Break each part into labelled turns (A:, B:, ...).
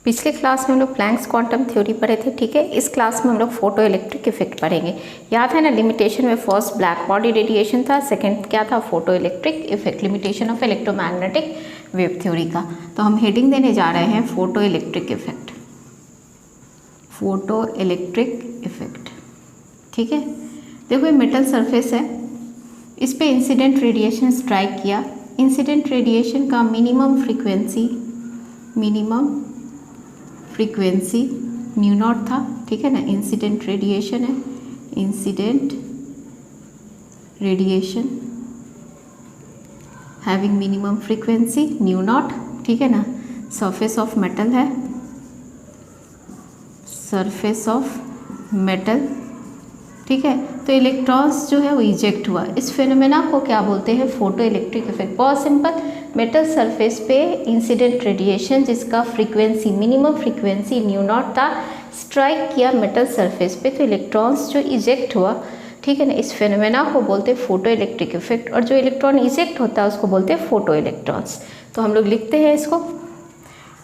A: पिछले क्लास में हम लोग प्लैंक्स क्वांटम थ्योरी पढ़े थे, ठीक है। इस क्लास में हम लोग फोटो इलेक्ट्रिक इफेक्ट पढ़ेंगे। याद है ना, लिमिटेशन में फर्स्ट ब्लैक बॉडी रेडिएशन था, सेकंड क्या था, photo electric effect, limitation of electromagnetic wave theory का। तो हम हेडिंग देने जा रहे हैं photo electric effect, photo electric effect, ठीक है। देखो ये मेटल सरफेस है, इस पे इंसिडेंट रेडिएशन स्ट्राइक किया। इंसिडेंट रेडिएशन का मिनिमम फ्रीक्वेंसी न्यू नॉट था, ठीक है ना। इंसिडेंट रेडिएशन है, incident radiation having minimum frequency nu naught, ठीक है ना। सरफेस ऑफ मेटल है, सरफेस ऑफ मेटल, ठीक है। तो इलेक्ट्रॉन्स जो है वो इजेक्ट हुआ। इस फिनोमेना को क्या बोलते हैं, फोटो इलेक्ट्रिक इफेक्ट। बहुत सिंपल, मेटल सरफेस पे इंसिडेंट रेडिएशन जिसका frequency minimum frequency nu not था, स्ट्राइक किया मेटल सरफेस पे, तो इलेक्ट्रॉन्स जो इजेक्ट हुआ, ठीक है ना। इस फिनोमेना को बोलते हैं फोटो इलेक्ट्रिक इफेक्ट। और जो इलेक्ट्रॉन इजेक्ट होता है उसको बोलते हैं फोटो इलेक्ट्रॉन्स। तो हम लोग लिखते हैं इसको,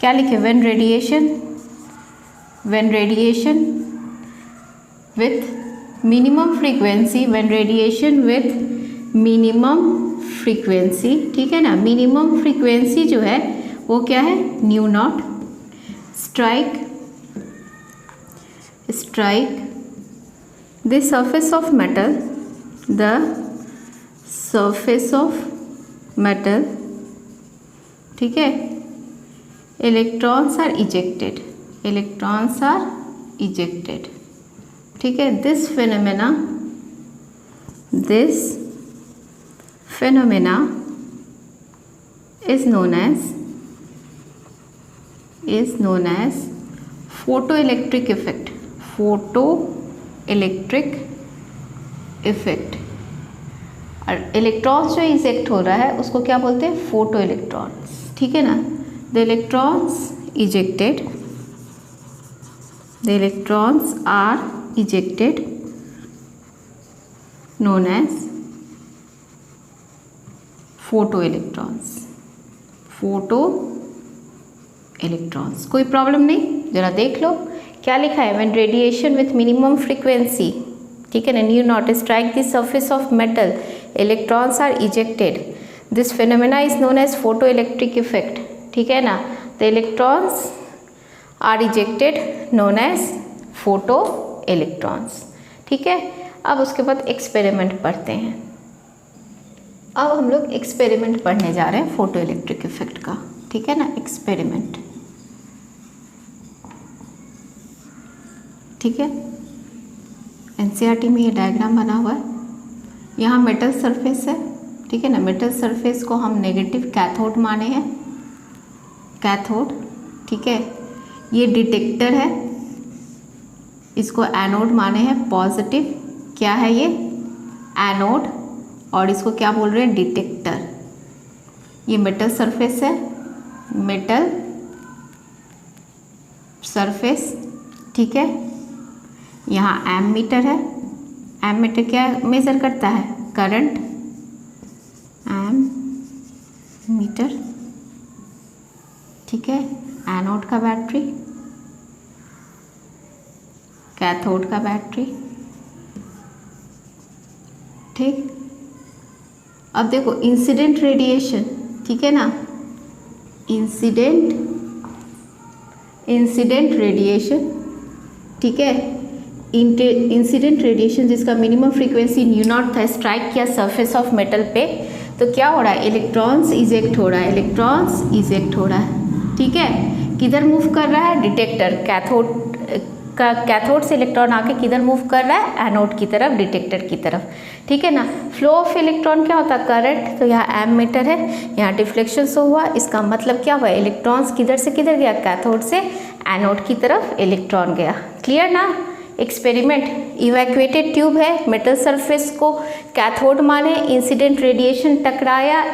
A: क्या लिखे, when radiation with minimum frequency, when radiation with minimum frequency, ठीक है ना। मिनिमम फ्रीक्वेंसी जो है वो क्या है, nu naught, strike the surface of metal, the surface of metal, ठीक है। इलेक्ट्रॉन्स आर इजेक्टेड, ठीक है। This phenomena is known as photoelectric effect, और इलेक्ट्रॉन्स जो इजेक्ट हो रहा है उसको क्या बोलते हैं, फोटो इलेक्ट्रॉन्स, ठीक है ना। The electrons are ejected known as photoelectrons। कोई प्रॉब्लम नहीं, जरा देख लो क्या लिखा है, when radiation with minimum frequency, ठीक है ना, nu naught strike the surface of metal, electrons are ejected, this phenomena is known as photo electric effect, ठीक है ना। The electrons are ejected known as photo electrons, ठीक है। अब उसके बाद एक्सपेरिमेंट पढ़ते हैं। अब हम लोग एक्सपेरिमेंट पढ़ने जा रहे हैं फोटो इलेक्ट्रिक इफेक्ट का, ठीक है ना। एक्सपेरिमेंट, ठीक है। एनसीईआरटी में ये डायग्राम बना हुआ है। यहाँ मेटल सरफेस है, ठीक है ना। मेटल सरफेस को हम नेगेटिव कैथोड माने हैं, कैथोड, ठीक है। ये डिटेक्टर है, इसको एनोड माने हैं पॉजिटिव, क्या है ये, एनोड, और इसको क्या बोल रहे हैं, डिटेक्टर। ये मेटल सरफेस है, मेटल सरफेस, ठीक है। यहाँ एमीटर है, एमीटर क्या मेजर करता है, करंट, एमीटर, ठीक है। एनोड का बैटरी, कैथोड का बैटरी, ठीक। अब देखो इंसिडेंट रेडिएशन, ठीक है ना, इंसिडेंट रेडिएशन, ठीक है। इंसिडेंट रेडिएशन जिसका मिनिमम फ्रीक्वेंसी न्यू नॉट था, स्ट्राइक किया सरफेस ऑफ मेटल पे, तो क्या हो रहा है, इलेक्ट्रॉन्स इजेक्ट हो रहा है, ठीक है। किधर मूव कर रहा है, डिटेक्टर, कैथोड से इलेक्ट्रॉन आके किधर मूव कर रहा है, एनोड की तरफ, डिटेक्टर की तरफ, ठीक है ना। फ्लो ऑफ इलेक्ट्रॉन क्या होता है, करंट, तो यहाँ एमीटर है, यहाँ डिफ्लेक्शन शो हुआ, इसका मतलब क्या हुआ, इलेक्ट्रॉन्स किधर से किधर गया, कैथोड से एनोड की तरफ इलेक्ट्रॉन गया। क्लियर ना। एक्सपेरिमेंट, इवैक्यूएटेड ट्यूब है, मेटल सरफेस को कैथोड माने, इंसिडेंट रेडिएशन टकराया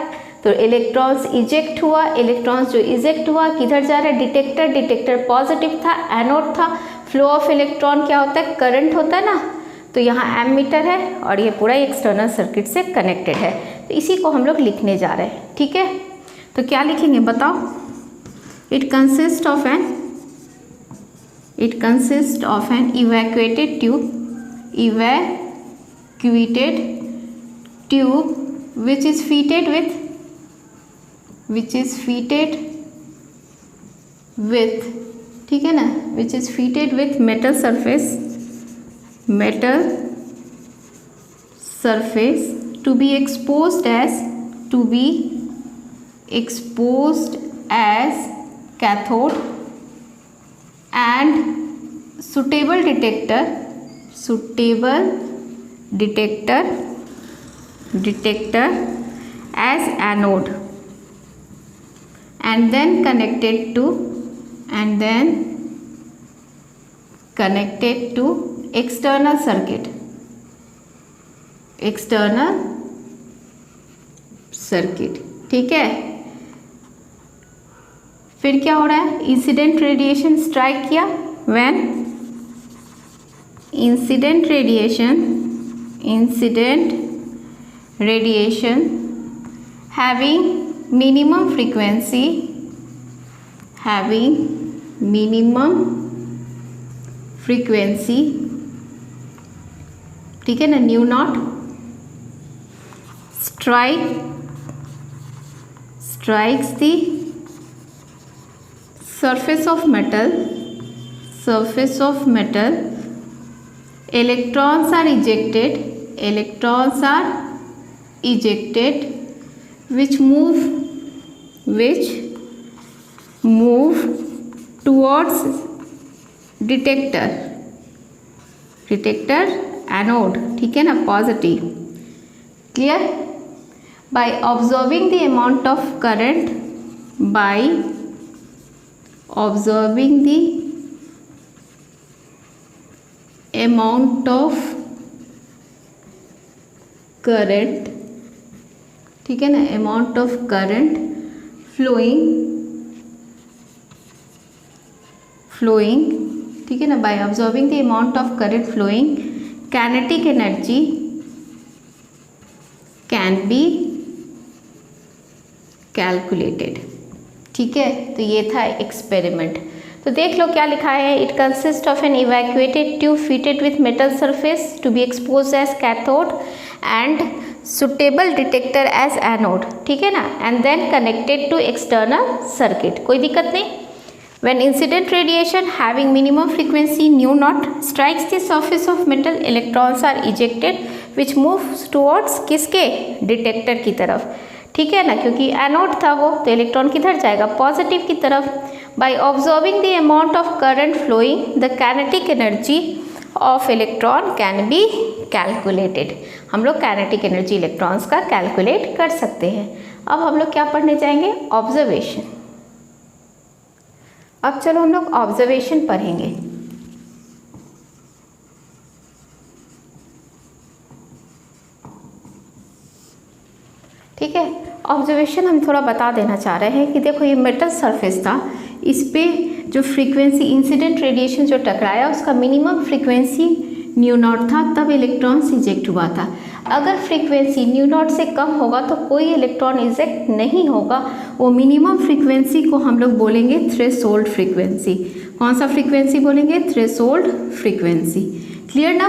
A: तो इलेक्ट्रॉन्स इजेक्ट हुआ, इलेक्ट्रॉन्स जो इजेक्ट हुआ किधर जा रहा है, डिटेक्टर पॉजिटिव था, एनोड था। फ्लो ऑफ इलेक्ट्रॉन क्या होता है, करंट होता है ना। तो यहाँ एमीटर है और ये पूरा एक्सटर्नल सर्किट से कनेक्टेड है। तो इसी को हम लोग लिखने जा रहे हैं, ठीक है। तो क्या लिखेंगे बताओ, it consist of an It consists of an evacuated tube which is fitted with ठीक है ना, which is fitted with metal surface to be exposed as cathode, and suitable detector as anode, and then connected to external circuit. ठीक है, फिर क्या हो रहा है, इंसिडेंट रेडिएशन स्ट्राइक किया, when incident radiation having minimum frequency, ठीक है ना, nu not, strikes the surface of metal, electrons are ejected which move towards detector anode, ठीक है ना, positive, clear. by observing the amount of current ठीक है ना, amount of current flowing, ठीक है ना, by observing the amount of current flowing, kinetic energy can be calculated, ठीक है। तो ये था एक्सपेरिमेंट। तो देख लो क्या लिखा है, it consist of an evacuated tube fitted with metal surface to be expose as cathode and suitable detector as anode, ठीक है ना, and then connected to external circuit, कोई दिक्कत नहीं। When incident radiation having minimum frequency nu naught strikes the surface of metal, electrons are ejected which moves towards किसके, detector की तरफ, ठीक है ना, क्योंकि एनोड था वो, तो इलेक्ट्रॉन किधर जाएगा, पॉजिटिव की तरफ। By observing the amount of current flowing, the kinetic energy of electron can be calculated। हम लोग kinetic energy इलेक्ट्रॉन्स का कैलकुलेट कर सकते हैं। अब हम लोग क्या पढ़ने जाएंगे, ऑब्जर्वेशन। अब चलो हम लोग ऑब्जर्वेशन पढ़ेंगे। ठीक है, ऑब्जर्वेशन हम थोड़ा बता देना चाह रहे हैं कि देखो ये मेटल सरफेस था, इस पे जो फ्रीक्वेंसी इंसिडेंट रेडिएशन जो टकराया उसका मिनिमम फ्रीक्वेंसी न्यू नॉट था, तब इलेक्ट्रॉन्स इजेक्ट हुआ था। अगर फ्रीक्वेंसी न्यू नॉट से कम होगा तो कोई इलेक्ट्रॉन इजेक्ट नहीं होगा। वो मिनिमम फ्रीक्वेंसी को हम लोग बोलेंगे थ्रेशोल्ड फ्रीक्वेंसी। कौन सा फ्रीक्वेंसी बोलेंगे, थ्रेशोल्ड फ्रीक्वेंसी। क्लियर ना।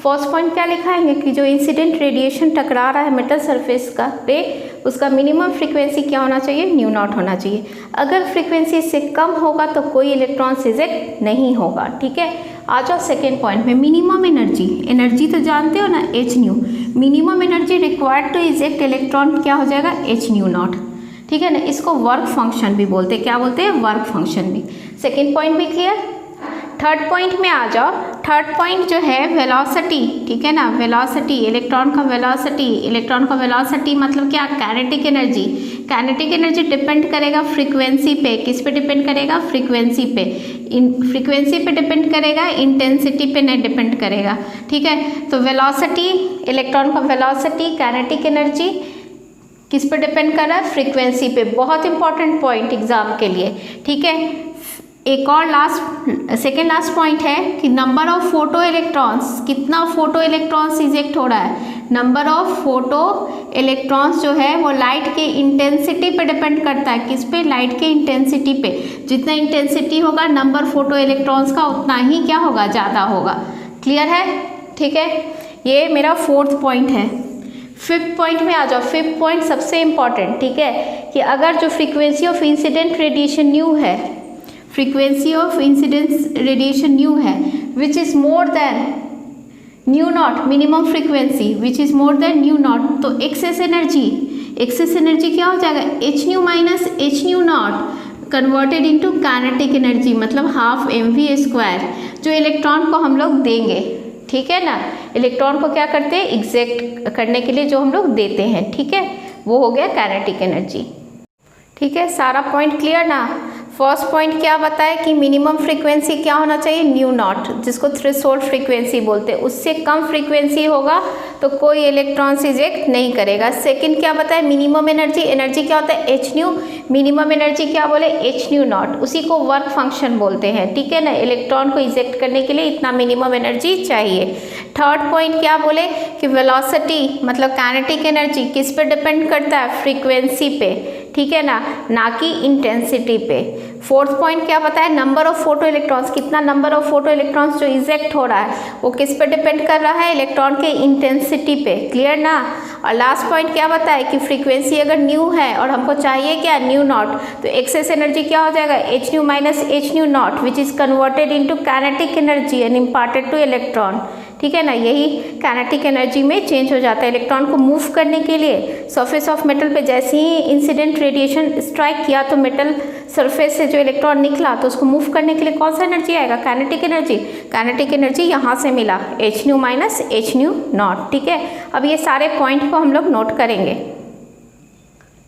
A: फर्स्ट पॉइंट क्या लिखाएंगे कि जो इंसिडेंट रेडिएशन टकरा रहा है मेटल सरफेस का पे, उसका मिनिमम फ्रीक्वेंसी क्या होना चाहिए, न्यू नॉट होना चाहिए। अगर फ्रीक्वेंसी इससे कम होगा तो कोई इलेक्ट्रॉन इजेक्ट नहीं होगा। ठीक है, आ जाओ सेकेंड पॉइंट में। मिनिमम एनर्जी तो जानते हो ना, h nu. Minimum energy required to eject electron क्या हो जाएगा, एच न्यू नॉट। ठीक है ना, इसको वर्क फंक्शन भी बोलते हैं। क्या बोलते हैं, वर्क फंक्शन भी। सेकेंड पॉइंट भी क्लियर। थर्ड पॉइंट में आ जाओ। थर्ड पॉइंट जो है वेलोसिटी, ठीक है ना, वेलोसिटी, इलेक्ट्रॉन का वेलोसिटी मतलब क्या, काइनेटिक एनर्जी डिपेंड करेगा फ्रीक्वेंसी पे। किस पे डिपेंड करेगा, फ्रीक्वेंसी पे। फ्रीक्वेंसी पे डिपेंड करेगा, इंटेंसिटी पे नहीं डिपेंड करेगा। ठीक है, तो वेलोसिटी, इलेक्ट्रॉन का वेलोसिटी, काइनेटिक एनर्जी किस पे डिपेंड कर रहा है, फ्रीक्वेंसी पे। बहुत इंपॉर्टेंट पॉइंट एग्जाम के लिए। ठीक है, एक और सेकेंड लास्ट पॉइंट है कि नंबर ऑफ फोटो इलेक्ट्रॉन्स, कितना फोटो इलेक्ट्रॉन्स इजेक्ट हो रहा है, नंबर ऑफ फोटो इलेक्ट्रॉन्स जो है वो लाइट के इंटेंसिटी पे डिपेंड करता है। किस पे? लाइट के इंटेंसिटी पे। जितना इंटेंसिटी होगा नंबर फोटो इलेक्ट्रॉन्स का उतना ही क्या होगा? ज़्यादा होगा। क्लियर है? ठीक है, ये मेरा 4th पॉइंट है। 5th पॉइंट में आ जाओ। 5th पॉइंट सबसे इम्पॉर्टेंट, ठीक है, कि अगर जो frequency of incident radiation nu है, frequency of incidence radiation nu है which is more than nu naught, minimum frequency which is more than nu naught, तो एक्सेस एनर्जी क्या हो जाएगा? H nu minus H nu naught converted into kinetic energy, मतलब half mv², जो electron को हम लोग देंगे। ठीक है ना, इलेक्ट्रॉन को क्या करते हैं? एग्जैक्ट करने के लिए जो हम लोग देते हैं, ठीक है, वो हो गया काइनेटिक एनर्जी। ठीक है, सारा पॉइंट क्लियर ना? फर्स्ट पॉइंट क्या बताया कि मिनिमम फ्रीक्वेंसी क्या होना चाहिए? न्यू नॉट, जिसको थ्रेशोल्ड फ्रीक्वेंसी बोलते हैं। उससे कम फ्रीक्वेंसी होगा तो कोई इलेक्ट्रॉन्स इजेक्ट नहीं करेगा। सेकंड क्या बताया? मिनिमम एनर्जी क्या होता है? H nu. मिनिमम एनर्जी क्या बोले? एच न्यू नॉट, उसी को वर्क फंक्शन बोलते हैं। ठीक है ना, इलेक्ट्रॉन को इजेक्ट करने के लिए इतना मिनिमम एनर्जी चाहिए। थर्ड पॉइंट क्या बोले कि वेलोसिटी मतलब काइनेटिक एनर्जी किस पे डिपेंड करता है? फ्रीक्वेंसी पे, ठीक है ना कि इंटेंसिटी पे। फोर्थ पॉइंट क्या बताया? नंबर ऑफ फोटो इलेक्ट्रॉन्स, कितना नंबर ऑफ फोटो इलेक्ट्रॉन्स जो इजेक्ट हो रहा है वो किस पे डिपेंड कर रहा है? इलेक्ट्रॉन के इंटेंसिटी पे। क्लियर ना? और लास्ट पॉइंट क्या बताया कि फ्रीक्वेंसी अगर न्यू है और हमको चाहिए क्या? न्यू नॉट, तो एक्सेस एनर्जी क्या हो जाएगा? H nu minus H nu not which is converted into kinetic energy and imparted to electron. ठीक है ना, यही काइनेटिक एनर्जी में चेंज हो जाता है। इलेक्ट्रॉन को मूव करने के लिए सरफेस ऑफ मेटल पे जैसे ही इंसिडेंट रेडिएशन स्ट्राइक किया तो मेटल सरफेस से जो इलेक्ट्रॉन निकला तो उसको मूव करने के लिए कौन सा एनर्जी आएगा? Kinetic energy. काइनेटिक एनर्जी यहाँ से मिला, H nu minus H nu naught. ठीक है, अब ये सारे पॉइंट को हम लोग नोट करेंगे।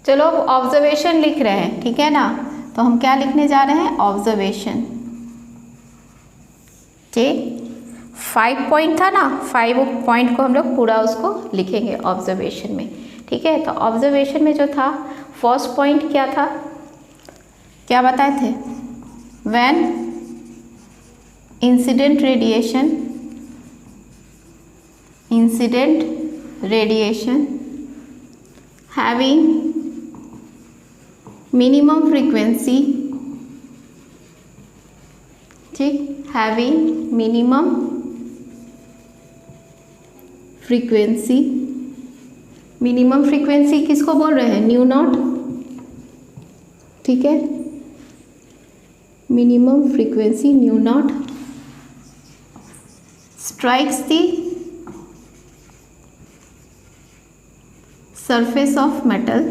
A: चलो अब ऑब्जर्वेशन लिख रहे हैं, ठीक है ना, तो हम क्या लिखने जा रहे हैं? ऑब्जर्वेशन। ठीक, 5 पॉइंट था ना, 5 पॉइंट को हम लोग पूरा उसको लिखेंगे ऑब्जर्वेशन में। ठीक है, तो ऑब्जर्वेशन में जो था फर्स्ट पॉइंट क्या था? क्या बताए थे? When incident radiation having minimum frequency, ठीक, having minimum frequency. Minimum frequency किसको बोल रहे हैं? Nu naught. ठीक है, minimum frequency nu naught strikes the surface of metal,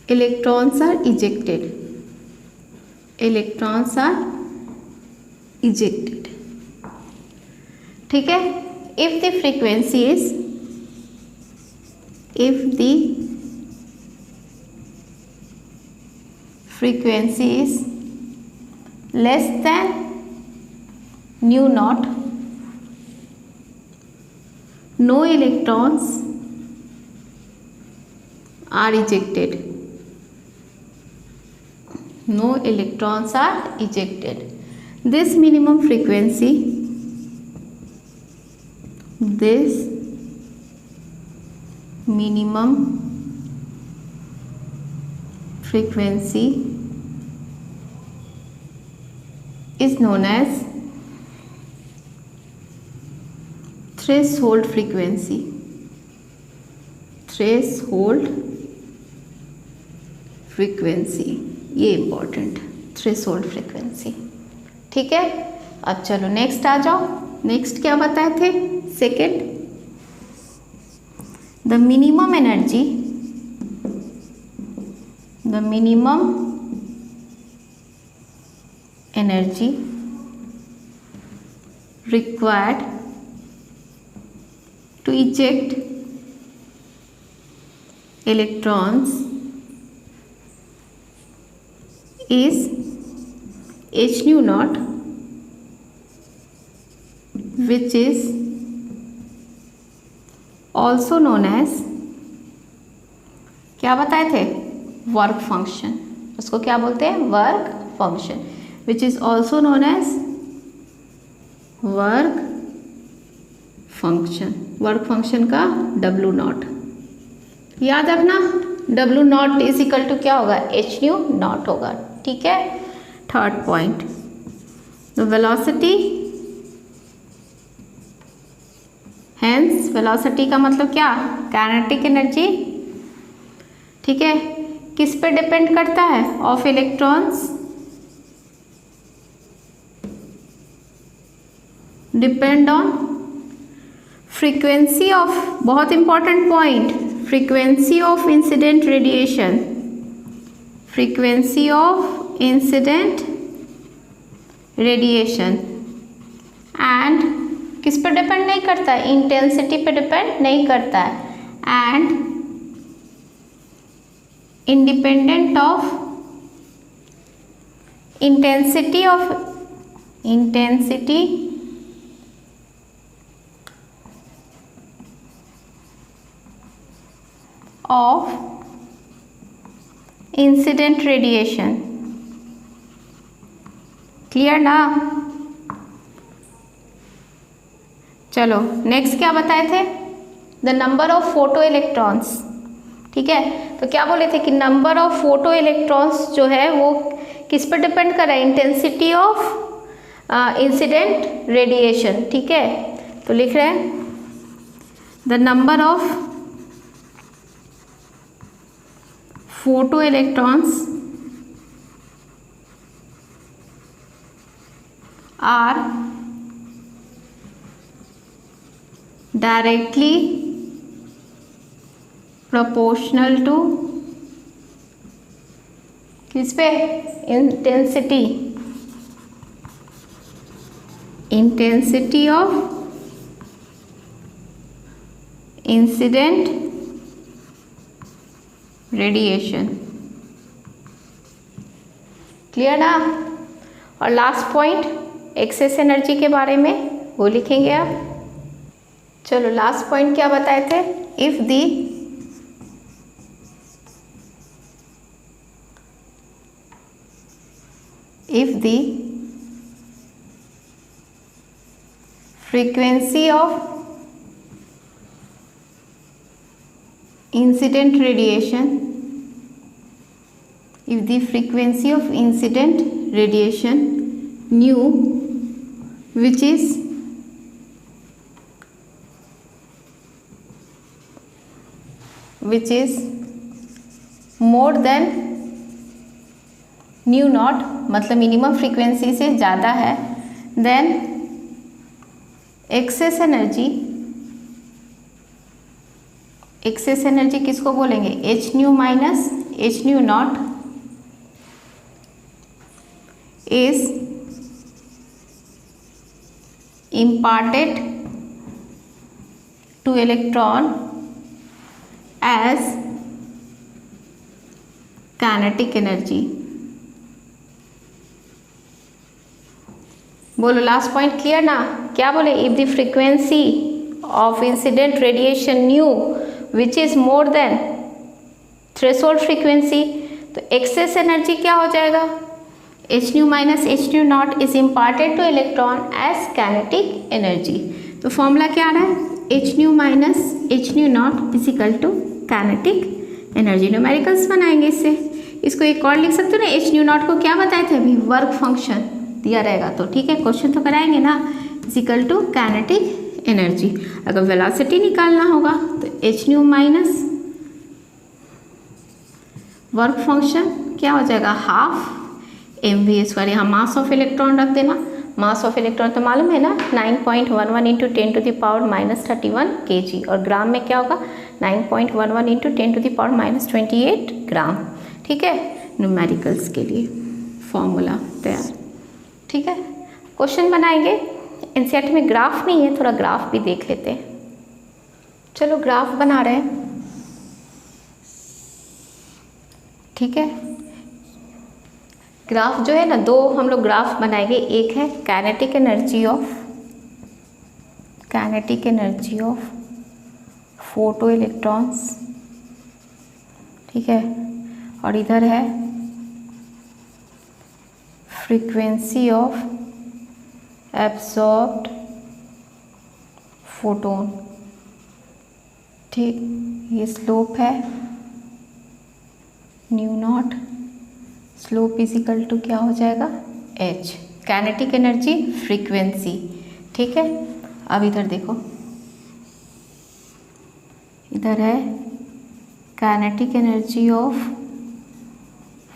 A: electrons are ejected. ठीक है, if the frequency is less than nu naught, no electrons are ejected. This minimum frequency is known as threshold frequency. ये important, threshold frequency. ठीक है, अब चलो next आ जाओ। Next क्या बताए थे? Second, the minimum energy required to eject electrons is h nu naught, which is also known as, क्या बताए थे? Work function. उसको क्या बोलते हैं? Work function, which is also known as work function, work function का W नॉट याद रखना। W नॉट इज इक्वल टू क्या होगा, एच न्यू नॉट होगा। ठीक है, third point, the velocity, hence velocity का मतलब क्या, काइनेटिक एनर्जी। ठीक है, किस पे डिपेंड करता है, of electrons, depend on frequency of, बहुत important point, frequency of incident radiation, frequency of incident radiation, and किस पे डिपेंड नहीं करता है, इंटेंसिटी पे डिपेंड नहीं करता है, and independent of intensity of incident radiation. Clear ना। चलो नेक्स्ट क्या बताए थे, the number of photo electrons. ठीक है, तो क्या बोले थे कि नंबर ऑफ फोटो इलेक्ट्रॉन्स जो है वो किस पर डिपेंड कर रहा है, इंटेंसिटी ऑफ इंसिडेंट रेडिएशन। ठीक है, तो लिख रहे हैं the number of photo electrons are directly proportional to किस पे, intensity of incident radiation. Clear ना। और लास्ट पॉइंट, एक्सेस एनर्जी के बारे में वो लिखेंगे आप। चलो लास्ट पॉइंट क्या बताए थे, if the frequency of incident radiation, if the frequency of incident radiation nu which is more than nu naught, मतलब मिनिमम फ्रीक्वेंसी से ज़्यादा है, देन एक्सेस एनर्जी किसको बोलेंगे, h nu minus H nu naught is imparted to electron as kinetic energy। बोलो last point clear ना। क्या बोले, if the frequency of incident radiation nu which is more than threshold frequency, तो excess energy क्या हो जाएगा, H nu minus H nu naught is imparted to electron as kinetic energy. तो formula क्या आ रहा है, h nu minus H nu naught is equal to kinetic energy. Numericals बनाएंगे इससे, इसको एक और लिख सकते हो ना, एच न्यू नॉट को क्या बताए थे अभी, वर्क फंक्शन दिया रहेगा तो ठीक है, क्वेश्चन तो कराएंगे ना, is equal to kinetic energy. अगर वेलोसिटी निकालना होगा तो h nu minus work function क्या हो जाएगा, हाफ mv²। यहाँ मास ऑफ इलेक्ट्रॉन रख देना, मास ऑफ इलेक्ट्रॉन तो मालूम है ना 9.11 इंटू 10⁻³ kg, और ग्राम में क्या होगा 9.11 इंटू 10⁻28 ग्राम। ठीक है, न्यूमेरिकल्स के लिए फॉर्मूला तैयार। ठीक है, क्वेश्चन बनाएंगे। एनसीईआरटी में ग्राफ नहीं है, थोड़ा ग्राफ भी देख लेते हैं। चलो ग्राफ बना रहे हैं। ठीक है, ग्राफ जो है ना, दो हम लोग ग्राफ बनाएंगे। एक है kinetic energy of photo electrons, ठीक है, और इधर है फ्रीक्वेंसी ऑफ एब्सॉर्ब्ड फोटोन, ठीक। ये स्लोप है nu naught, slope is equal to क्या हो जाएगा h, काइनेटिक एनर्जी फ्रीक्वेंसी, ठीक है। अब इधर देखो, इधर है kinetic energy of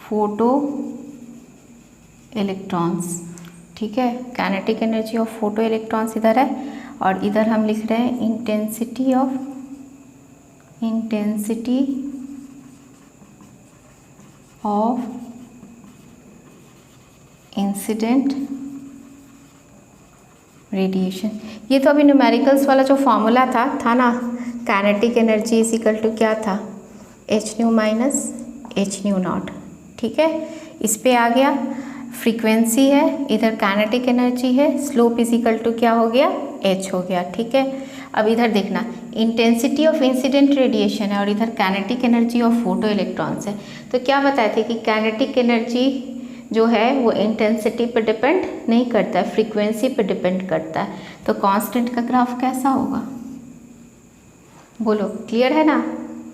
A: photo electrons, ठीक है। Kinetic energy of photo electrons इधर है, और इधर हम लिख रहे हैं इंटेंसिटी ऑफ इंसिडेंट रेडिएशन। ये तो अभी न्यूमेरिकल्स वाला जो फॉर्मूला था ना, kinetic energy is equal to क्या था, h nu minus H nu naught, ठीक है। इस पे आ गया, फ्रीक्वेंसी है, इधर काइनेटिक एनर्जी है, स्लोप इज इक्वल टू क्या हो गया एच हो गया, ठीक है। अब इधर देखना, इंटेंसिटी ऑफ इंसिडेंट रेडिएशन है और इधर kinetic energy of photo electrons है। तो क्या बताए थे कि काइनेटिक एनर्जी जो है वो इंटेंसिटी पर डिपेंड नहीं करता है, फ्रीक्वेंसी पर डिपेंड करता है। तो कांस्टेंट का ग्राफ कैसा होगा, बोलो, क्लियर है ना।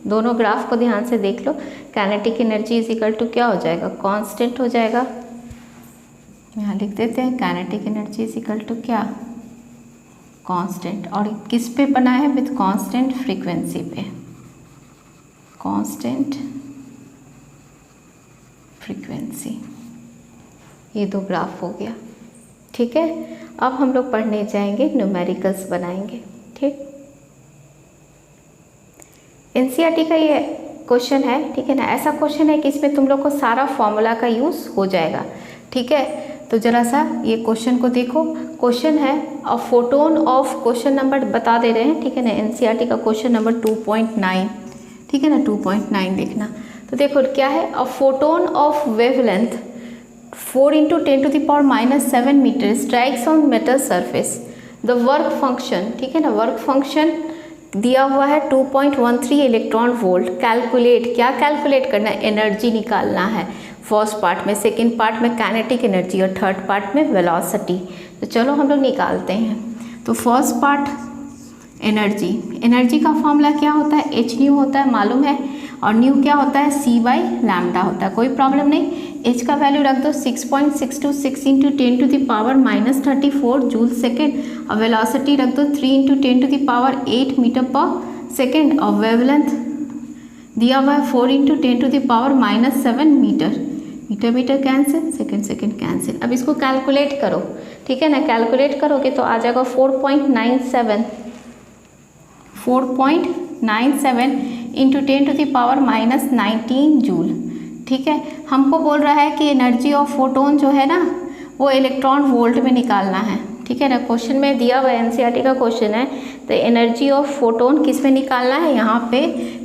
A: दोनों ग्राफ को ध्यान से देख लो। Kinetic energy is equal to क्या हो जाएगा, कांस्टेंट हो जाएगा। यहाँ लिख देते हैं kinetic energy is equal to क्या, कांस्टेंट। और किस पे बना है, विथ कांस्टेंट फ्रीक्वेंसी पे, कांस्टेंट फ्रीक्वेंसी। ये दो ग्राफ हो गया, ठीक है। अब हम लोग पढ़ने जाएंगे, न्यूमेरिकल्स बनाएंगे, ठीक। एनसीईआरटी का ये क्वेश्चन है, ठीक है ना। ऐसा क्वेश्चन है कि इसमें तुम लोग को सारा फॉर्मूला का यूज़ हो जाएगा, ठीक है। तो जरा सा ये क्वेश्चन को देखो। क्वेश्चन है a photon of, question number बता दे रहे हैं, ठीक है ना। एनसीईआरटी का क्वेश्चन नंबर 2.9, ठीक है ना, 2.9 देखना। तो देखो क्या है, a photon of wavelength 4 × 10⁻⁻7 metre strikes on metal surface. The work function, ठीक है ना, वर्क फंक्शन दिया हुआ है 2.13 इलेक्ट्रॉन वोल्ट। कैलकुलेट, क्या कैलकुलेट करना है, एनर्जी निकालना है फर्स्ट पार्ट में, सेकंड पार्ट में काइनेटिक एनर्जी और थर्ड पार्ट में वेलोसिटी। तो चलो हम लोग निकालते हैं। तो फर्स्ट पार्ट एनर्जी, एनर्जी का फॉर्मूला क्या होता है, एच न्यू होता है, मालूम है, और न्यू क्या होता है, c/λ होता है, कोई प्रॉब्लम नहीं। एच का वैल्यू रख दो 6.626 × 10⁻⁻34 जूल सेकेंड, और वेलोसिटी रख दो 3 × 10⁸ मीटर पर सेकेंड, और वेवलेंथ दिया हुआ है 4 × 10⁻⁻7 metre. Metre cancel, second cancel. अब इसको कैलकुलेट करो, ठीक है ना। कैलकुलेट करोगे तो आ जाएगा 4.97 × 10⁻⁻19 जूल, ठीक है। हमको बोल रहा है कि एनर्जी ऑफ फोटोन जो है ना वो इलेक्ट्रॉन वोल्ट में निकालना है, ठीक है ना। क्वेश्चन में दिया हुआ एनसीईआरटी का क्वेश्चन है, तो एनर्जी ऑफ फोटोन किस में निकालना है, यहाँ पे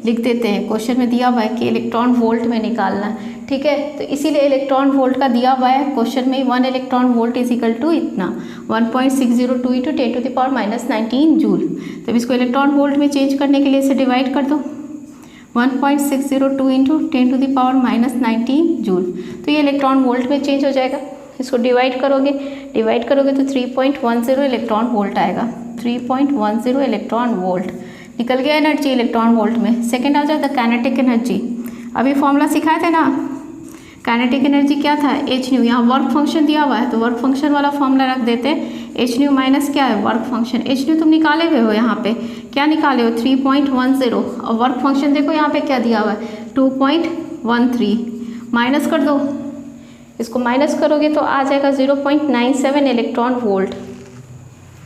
A: लिख देते हैं। क्वेश्चन में दिया हुआ है कि इलेक्ट्रॉन वोल्ट में निकालना है, ठीक है। तो इसीलिए इलेक्ट्रॉन वोल्ट का दिया हुआ है क्वेश्चन में, 1 electron volt is equal to इतना 1.602 × 10⁻⁻19 जूल। तो इसको इलेक्ट्रॉन वोल्ट में चेंज करने के लिए इसे डिवाइड कर दो, 1.602 × 10⁻⁻19 जूल। तो ये इलेक्ट्रॉन वोल्ट में चेंज हो जाएगा। इसको डिवाइड करोगे तो 3.10 इलेक्ट्रॉन वोल्ट आएगा, 3.10 इलेक्ट्रॉन वोल्ट निकल गया एनर्जी इलेक्ट्रॉन वोल्ट में। सेकेंड आ जाता काइनेटिक एनर्जी। अभी फॉर्मूला सिखाए थे ना, काइनेटिक एनर्जी क्या था, एच न्यू। यहाँ वर्क फंक्शन दिया हुआ है तो वर्क फंक्शन वाला फॉर्मूला रख देते हैं, एच न्यू माइनस क्या है, वर्क फंक्शन। एच न्यू तुम निकाले हुए हो, यहाँ पे क्या निकाले हो, 3.10, और वर्क फंक्शन देखो यहाँ पे क्या दिया हुआ है, 2.13। माइनस कर दो, इसको माइनस करोगे तो आ जाएगा 0.97 electron volt,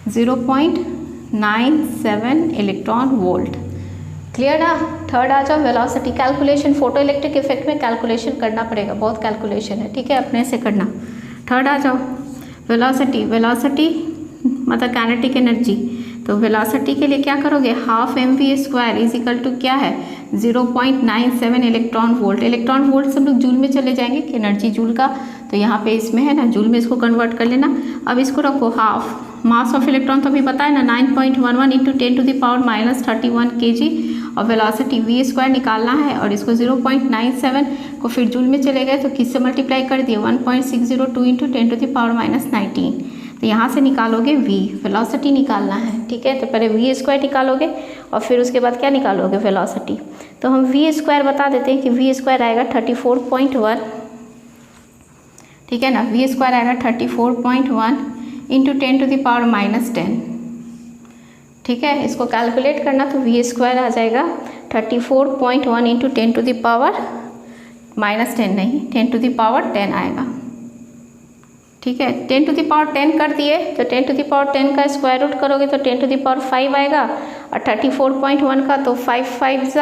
A: 0.97 electron volt. Clear ना। थर्ड आ जाओ velocity, calculation, photo electric effect में कैलकुलेशन करना पड़ेगा, बहुत कैलकुलेशन है, ठीक है, अपने से करना। थर्ड आ जाओ वेलोसिटी, वेलोसिटी मतलब काइनेटिक एनर्जी। तो वेलोसिटी के लिए क्या करोगे, half mv² is equal to क्या है, 0.97 इलेक्ट्रॉन वोल्ट। इलेक्ट्रॉन वोल्ट से हम लोग जूल में चले जाएंगे, कि एनर्जी जूल का, तो यहाँ पे इसमें है ना जूल में, इसको कन्वर्ट कर लेना। अब इसको रखो हाफ, मास ऑफ इलेक्ट्रॉन तो अभी बताए ना 9.11 × 10⁻⁻31 kg, और वेलोसिटी v² निकालना है, और इसको 0.97 को फिर जूल में चले गए तो किससे मल्टीप्लाई कर दिए, 1.602 × 10⁻⁻19। तो यहाँ से निकालोगे v, वेलोसिटी निकालना है, ठीक है। तो पहले v स्क्वायर निकालोगे और फिर उसके बाद क्या निकालोगे, वेलोसिटी। तो हम v स्क्वायर बता देते हैं कि v स्क्वायर आएगा 34.1, ठीक है ना। v स्क्वायर आएगा 34.1 इंटू 10⁻⁻10, ठीक है। इसको कैलकुलेट करना तो v स्क्वायर आ जाएगा 34.1 इंटू 10⁻⁻10 नहीं, 10⁻10 आएगा, ठीक है। 10⁻10 कर दिए तो 10⁻10 का स्क्वायर रूट करोगे तो 10⁵ आएगा, और 34.1 का तो 5×5 =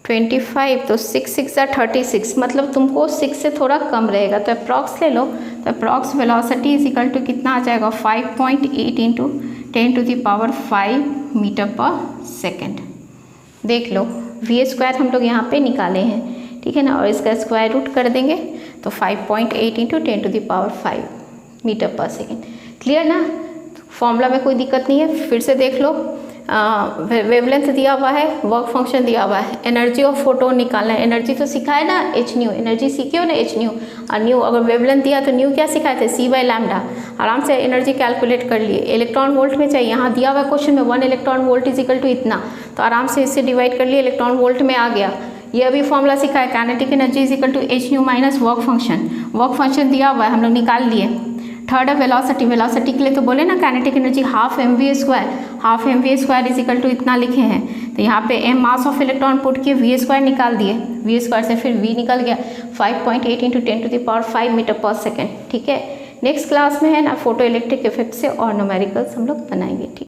A: 25, तो 6×6 = 36, मतलब तुमको 6 से थोड़ा कम रहेगा। तो अप्रॉक्स ले लो, तो approx velocity is equal to कितना आ जाएगा, 5.8 इंटू 10⁵ मीटर/सेकेंड। देख लो v स्क्वायर हम लोग यहाँ पे निकाले हैं, ठीक है ना, और इसका स्क्वायर रूट कर देंगे तो 5.8 इंटू 10⁵ मीटर/सेकेंड। क्लियर ना, फॉर्मूला में कोई दिक्कत नहीं है। फिर से देख लो, वेवलेंथ दिया हुआ है, वर्क फंक्शन दिया हुआ है, एनर्जी ऑफ फोटोन निकालना है। एनर्जी तो सिखाए ना, h न्यू, एनर्जी सीखे हो ना, h न्यू, और न्यू अगर वेवलेंथ दिया तो न्यू क्या सिखाए थे, c/λ। आराम से एनर्जी कैलकुलेट कर लिए। इलेक्ट्रॉन वोल्ट में चाहिए, यहाँ दिया हुआ क्वेश्चन में 1 electron volt is equal to इतना, तो आराम से इससे डिवाइड कर लिए, इलेक्ट्रॉन वोल्ट में आ गया। ये अभी फॉर्मूला सीखा है, kinetic energy is equal to h nu minus work function. Work function दिया हुआ है, हम लोग निकाल लिए। थर्ड है वेलोसिटी। वेलोसिटी के लिए तो बोले ना kinetic energy half mv², half mv² is equal to इतना लिखे हैं। तो यहाँ पे m mass of electron put किए, v स्क्वायर निकाल दिए, v स्क्वायर से फिर v निकल गया 5.8 इंटू 10⁵ मीटर/सेकेंड, ठीक है। नेक्स्ट क्लास में है ना फोटो इलेक्ट्रिक इफेक्ट से और न्यूमेरिकल्स हम लोग बनाएंगे, ठीक।